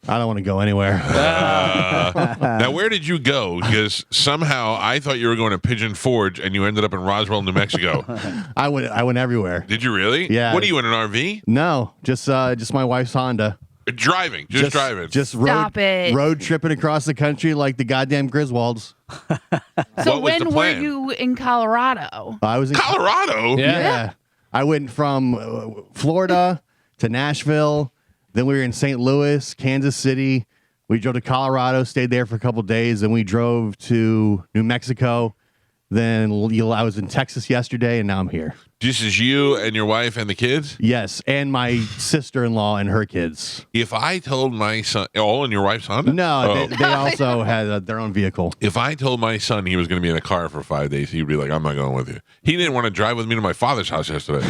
I don't want to go anywhere. Now, where did you go? Because somehow I thought you were going to Pigeon Forge, and you ended up in Roswell, New Mexico. I went everywhere. Did you really? Yeah. What are you in, an RV? No, just my wife's Honda. Driving, just driving. Just Stop it. road tripping across the country like the goddamn Griswolds. So What was when the were plan? you in Colorado? I was in Colorado. Yeah. I went from Florida to Nashville. Then we were in St. Louis, Kansas City. We drove to Colorado, stayed there for a couple of days. Then we drove to New Mexico. Then I was in Texas yesterday, and now I'm here. This is you and your wife and the kids? Yes, and my sister-in-law and her kids. If I told my son, and your wife's Honda? No, Oh. they also had their own vehicle. If I told my son he was going to be in a car for 5 days, he'd be like, I'm not going with you. He didn't want to drive with me to my father's house yesterday.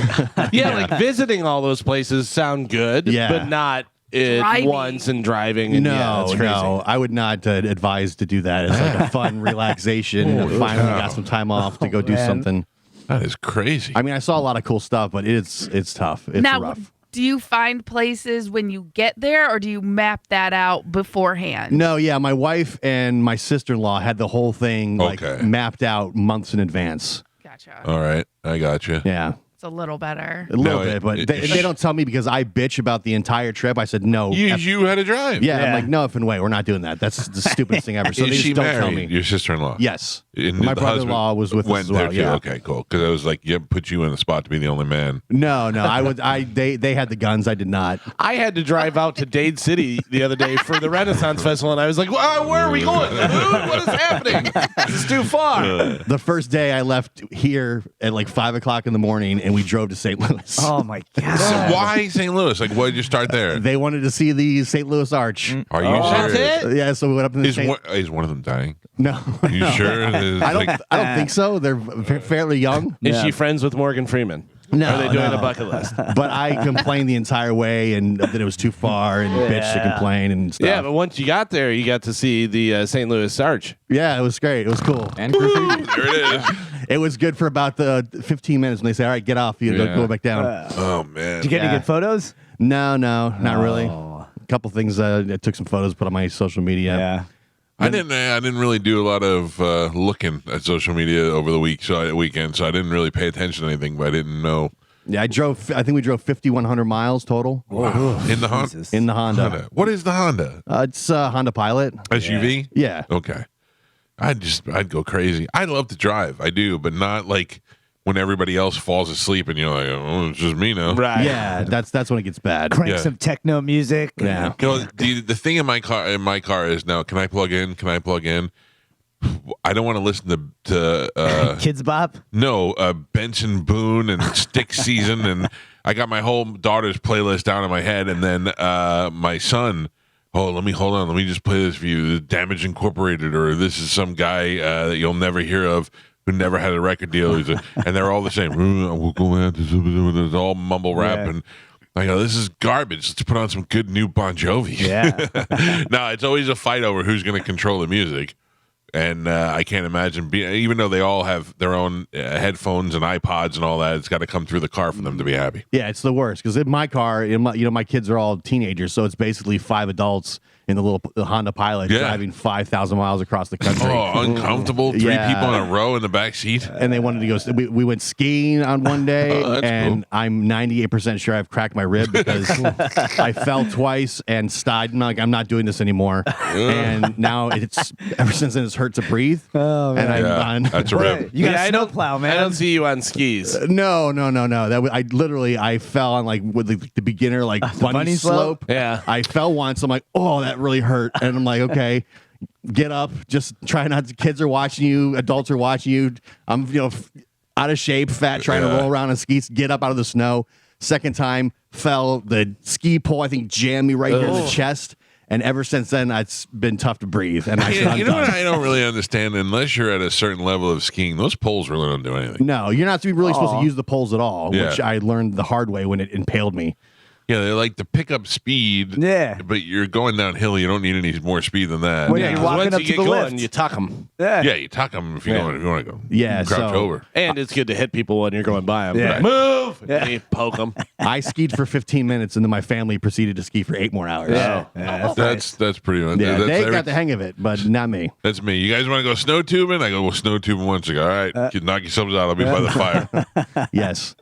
Yeah, like visiting all those places sound good, Yeah. but not Driving. once and driving. And that's crazy. No, I would not advise to do that. It's like a fun relaxation. Finally got some time off to go do something. That is crazy. I mean, I saw a lot of cool stuff, but it's tough. It's Now, rough. do you find places when you get there, or do you map that out beforehand? No, yeah, my wife and my sister-in-law had the whole thing Okay. mapped out months in advance. Gotcha. All right. I got you. Yeah. It's a little better. A little No, bit, but it- they don't tell me because I bitch about the entire trip. I said no. You had to drive. Yeah, I'm Yeah. like, no effing way. We're not doing that. That's the stupidest thing ever. So Is they she just don't married? tell me. Your sister-in-law? Yes. And My the brother-in-law husband was with us went as well. there too. Yeah. Okay, cool. Because I was like, put you in the spot to be the only man. No, they had the guns. I did not. I had to drive out to Dade City the other day for the Renaissance Festival, and I was like, well, where are we going, dude? What is happening? This is too far. The first day I left here at like 5 o'clock in the morning, and we drove to St. Louis. Oh my god. So why St. Louis? Like, why did you start there? They wanted to see the St. Louis Arch. Are you That's serious? it? Yeah, so we went up in the Is one of them dying? No, Are you sure? I don't think so. They're fairly young. Is she friends with Morgan Freeman? No, Are they doing no. a bucket list? But I complained the entire way, and that it was too far, and bitched to complain and stuff. Yeah, but once you got there, you got to see the St. Louis Arch. Yeah, it was great. It was cool. And graffiti. There it is. It was good for about 15 minutes when they say, "All right, get off. You Yeah. go back down." Oh, man. Did you get any good photos? No, not really. Oh. A couple things. I took some photos, put on my social media. Yeah. I didn't really do a lot of looking at social media over the weekend, so I didn't really pay attention to anything, but I didn't know. Yeah, I think we drove 5,100 miles total In the Honda? Jesus. in the Honda. What is the Honda? It's a Honda Pilot. SUV? Yeah. Okay. I'd go crazy. I love to drive. I do, but not like when everybody else falls asleep and you're like, oh, it's just me now. Right. Yeah, that's when it gets bad. Crank Yeah. some techno music. Yeah. You know, the thing in my car is now, can I plug in? Can I plug in? I don't want to listen to Kids Bop. Benson Boone and Stick Season, and I got my whole daughter's playlist down in my head, and then my son. Oh, let me just play this for you. Damage Incorporated, or this is some guy that you'll never hear of who never had a record deal. And they're all the same. It's all mumble rap, Yeah. and I go, this is garbage. Let's put on some good new Bon Jovi. Yeah. No, it's always a fight over who's going to control the music. And I can't imagine, even though they all have their own headphones and iPods and all that, it's got to come through the car for them to be happy. Yeah, it's the worst because in my car, my kids are all teenagers, so it's basically 5 adults in the Honda Pilot Yeah. driving 5,000 miles across the country. Oh, uncomfortable. 3 Yeah. people in a row in the back seat. And they wanted to go. We went skiing on one day, Oh, that's and cool. I'm 98% sure I've cracked my rib because I fell twice and I'm like, I'm not doing this anymore. And now ever since then it's hurt to breathe. Oh, man. And I'm Yeah, done. that's a rib. You got Yeah, a I don't- snowplow, man. I don't see you on skis. No. I fell on with the beginner bunny, bunny slope. slope? Yeah. I fell once. I'm like, oh, that really hurt. And I'm like, okay, get up. Just try not to. Kids are watching you. Adults are watching you. I'm out of shape, fat, trying to Yeah. roll around on skis. Get up out of the snow. Second time, fell. The ski pole I think jammed me right here in the chest. And ever since then, it's been tough to breathe. And I said, I'm You know done. what I don't really understand? Unless you're at a certain level of skiing, those poles really don't do anything. No, you're not really supposed to use the poles at all, Yeah. which I learned the hard way when it impaled me. Yeah, they like to pick up speed. Yeah. But you're going downhill. You don't need any more speed than that. Well, Yeah, you're 'cause walking once up you to get the going, lift. you tuck them. Yeah. Yeah, you tuck them if you want to go. Yeah, Crouch so- over. And it's good to hit people when you're going by them. Yeah. Move! Yeah. And you poke them. I skied for 15 minutes, and then my family proceeded to ski for 8 more hours. Yeah. Yeah, That's pretty much. Yeah, that's they got the hang of it, but not me. That's me. You guys want to go snow tubing? I go, well, snow tubing once. I go, all right, knock yourselves out. I'll be by the fire. Yes.